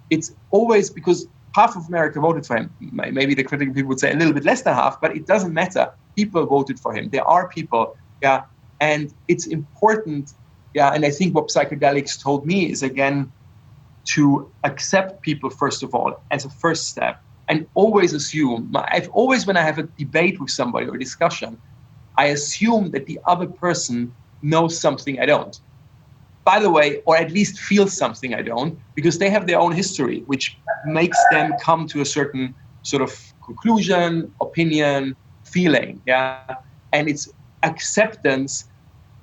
It's always because half of America voted for him. Maybe the critical people would say a little bit less than half, but it doesn't matter. People voted for him. There are people, and it's important. And I think what psychedelics told me is, again, to accept people, first of all, as a first step, and always assume, when I have a debate with somebody or a discussion, I assume that the other person knows something I don't. By the way, or at least feels something I don't, because they have their own history, which makes them come to a certain sort of conclusion, opinion, feeling. And it's acceptance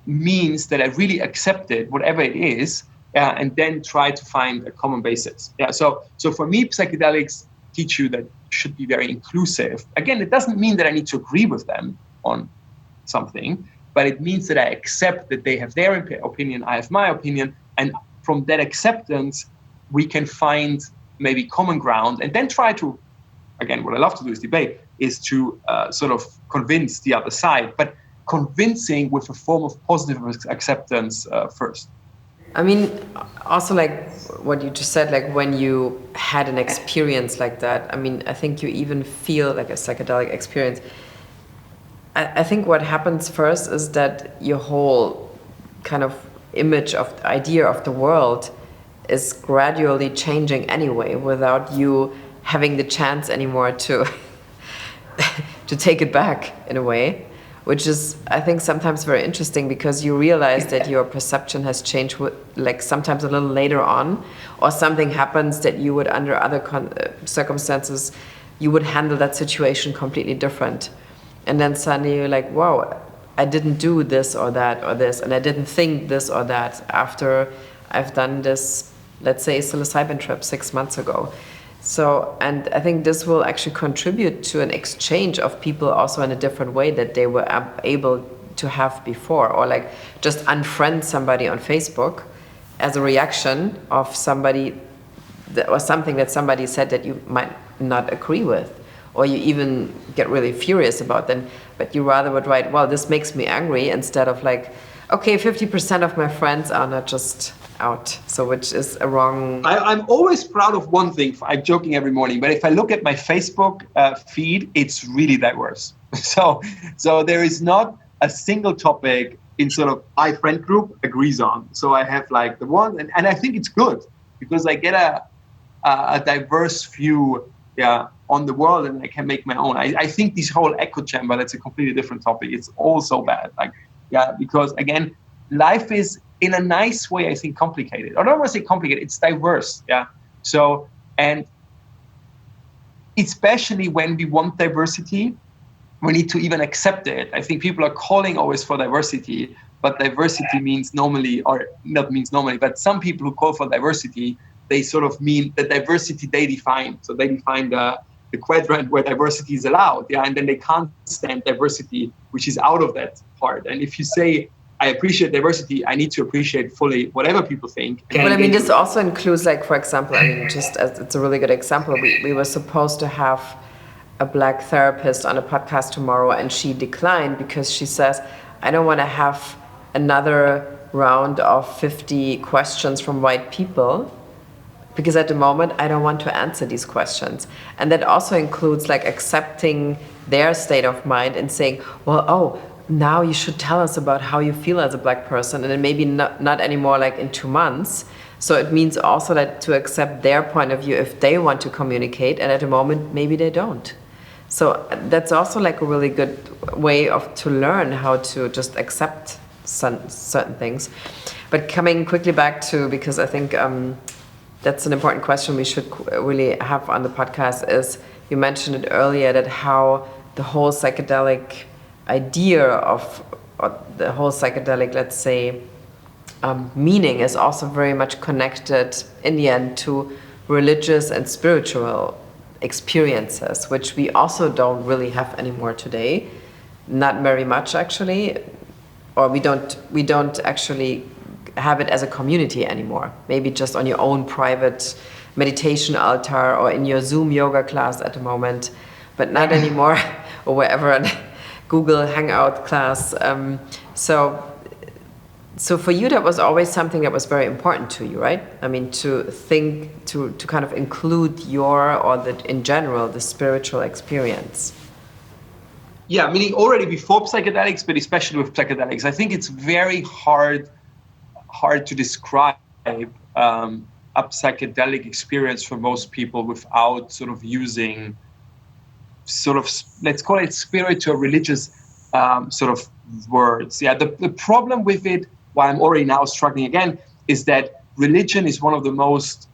means that I really accept it, whatever it is, and then try to find a common basis. So for me, psychedelics teach you that you should be very inclusive. Again, it doesn't mean that I need to agree with them on something, but it means that I accept that they have their opinion, I have my opinion, and from that acceptance, we can find maybe common ground, and then try to, again, what I love to do is debate, is to sort of convince the other side, but convincing with a form of positive acceptance first. I mean, also like what you just said, like when you had an experience like that, I mean, I think you even feel like a psychedelic experience. I think what happens first is that your whole kind of image of the idea of the world is gradually changing anyway, without you having the chance anymore to to take it back in a way, which is, I think, sometimes very interesting, because you realize that your perception has changed, like sometimes a little later on, or something happens that you would, under other circumstances, you would handle that situation completely different. And then suddenly you're like, wow, I didn't do this or that or this, and I didn't think this or that after I've done this, let's say, psilocybin trip 6 months ago. So, and I think this will actually contribute to an exchange of people also in a different way that they were able to have before, or like just unfriend somebody on Facebook as a reaction of somebody or something that somebody said that you might not agree with, or you even get really furious about them, but you rather would write, well, this makes me angry, instead of like, okay, 50% of my friends are not just out. So which is a wrong... I'm always proud of one thing. I'm joking every morning, but if I look at my Facebook feed, it's really diverse. So there is not a single topic in sort of my friend group agrees on. So I have like the one, and I think it's good because I get a diverse view, on the world, and I can make my own. I think this whole echo chamber, that's a completely different topic. It's all so bad. Like, because again, life is in a nice way, I think, complicated. I don't want to say complicated, it's diverse. So, and especially when we want diversity, we need to even accept it. I think people are calling always for diversity, but diversity means normally, or not means normally, but some people who call for diversity, they sort of mean the diversity they define. So they define the quadrant where diversity is allowed, and then they can't stand diversity, which is out of that part. And if you say, I appreciate diversity, I need to appreciate fully whatever people think. But I mean, this also includes, like, for example, I mean, just as it's a really good example, we were supposed to have a Black therapist on a podcast tomorrow, and she declined because she says, I don't want to have another round of 50 questions from white people, because at the moment I don't want to answer these questions. And that also includes like accepting their state of mind and saying, well, now you should tell us about how you feel as a Black person, and then maybe not anymore like in 2 months. So it means also that to accept their point of view if they want to communicate, and at the moment maybe they don't. So that's also like a really good way to learn how to just accept certain things. But coming quickly back to, because I think that's an important question we should really have on the podcast, is you mentioned it earlier, that how the whole psychedelic idea of the whole psychedelic, let's say, meaning is also very much connected in the end to religious and spiritual experiences, which we also don't really have anymore today. Not very much, actually, or we don't actually have it as a community anymore. Maybe just on your own private meditation altar or in your Zoom yoga class at the moment, but not anymore, or wherever, a Google Hangout class. So for you, that was always something that was very important to you, right? I mean, to think, to kind of include in general, the spiritual experience. Yeah, meaning already before psychedelics, but especially with psychedelics, I think it's very hard to describe a psychedelic experience for most people without sort of using let's call it spiritual, religious sort of words. Yeah, the problem with it, why I'm already now struggling again, is that religion is one of the most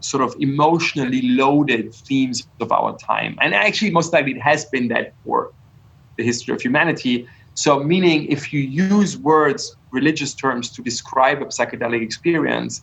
sort of emotionally loaded themes of our time. And actually, most likely it has been that for the history of humanity. So meaning if you use words, religious terms, to describe a psychedelic experience,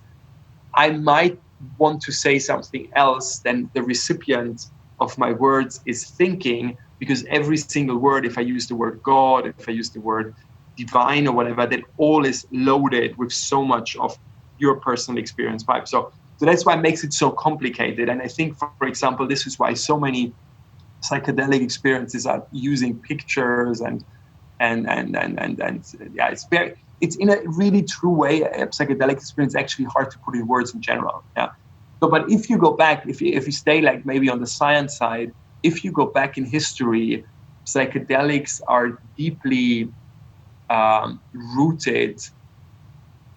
I might want to say something else than the recipient of my words is thinking, because every single word, if I use the word God, if I use the word divine or whatever, that all is loaded with so much of your personal experience vibe. So that's why it makes it so complicated. And I think, for example, this is why so many psychedelic experiences are using pictures and yeah, it's in a really true way, a psychedelic experience actually hard to put in words in general. Yeah. So, but if you go back, if you stay like maybe on the science side, if you go back in history, psychedelics are deeply rooted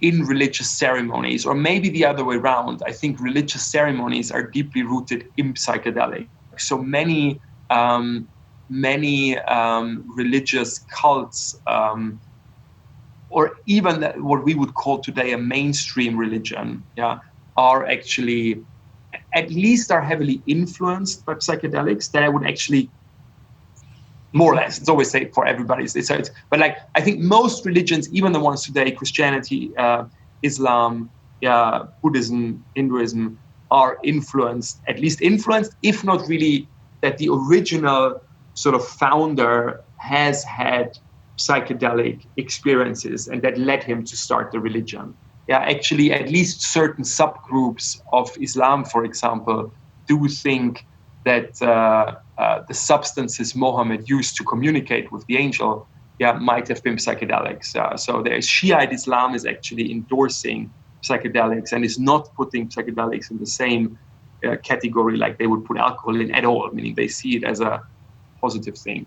in religious ceremonies, or maybe the other way around. I think religious ceremonies are deeply rooted in psychedelics. So many religious cults, or even what we would call today a mainstream religion, are actually, at least are heavily influenced by psychedelics. That I would actually, more or less, it's always say for everybody. But like, I think most religions, even the ones today, Christianity, Islam, Buddhism, Hinduism, are influenced, if not really, that the original sort of founder has had psychedelic experiences and that led him to start the religion. Yeah, actually, at least certain subgroups of Islam, for example, do think that the substances Mohammed used to communicate with the angel, might have been psychedelics. So there's Shiite Islam is actually endorsing psychedelics and is not putting psychedelics in the same category like they would put alcohol in at all, meaning they see it as a positive thing.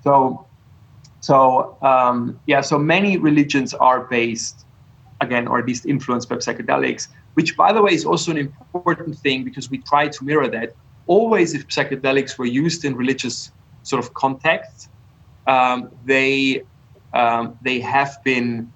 So So so many religions are based, again, or at least influenced by psychedelics, which, by the way, is also an important thing because we try to mirror that. Always, if psychedelics were used in religious sort of contexts, they have been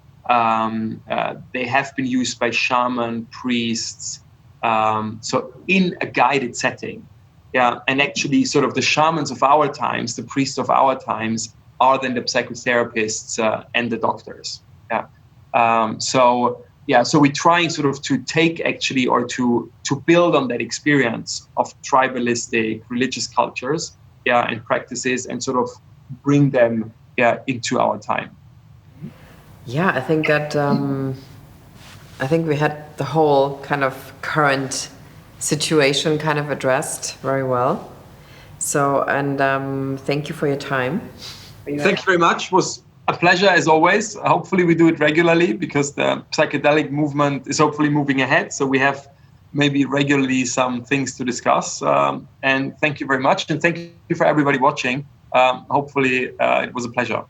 used by shaman priests, so in a guided setting. Yeah, and actually, sort of the shamans of our times, the priests of our times, are then the psychotherapists and the doctors. Yeah. So we're trying sort of to take actually, or to build on that experience of tribalistic religious cultures, and practices, and sort of bring them into our time. Yeah, I think that I think we had the whole kind of current situation kind of addressed very well. So, and thank you for your time. Thank you very much. It was a pleasure as always. Hopefully we do it regularly because the psychedelic movement is hopefully moving ahead. So we have maybe regularly some things to discuss. And thank you very much. And thank you for everybody watching. Hopefully it was a pleasure.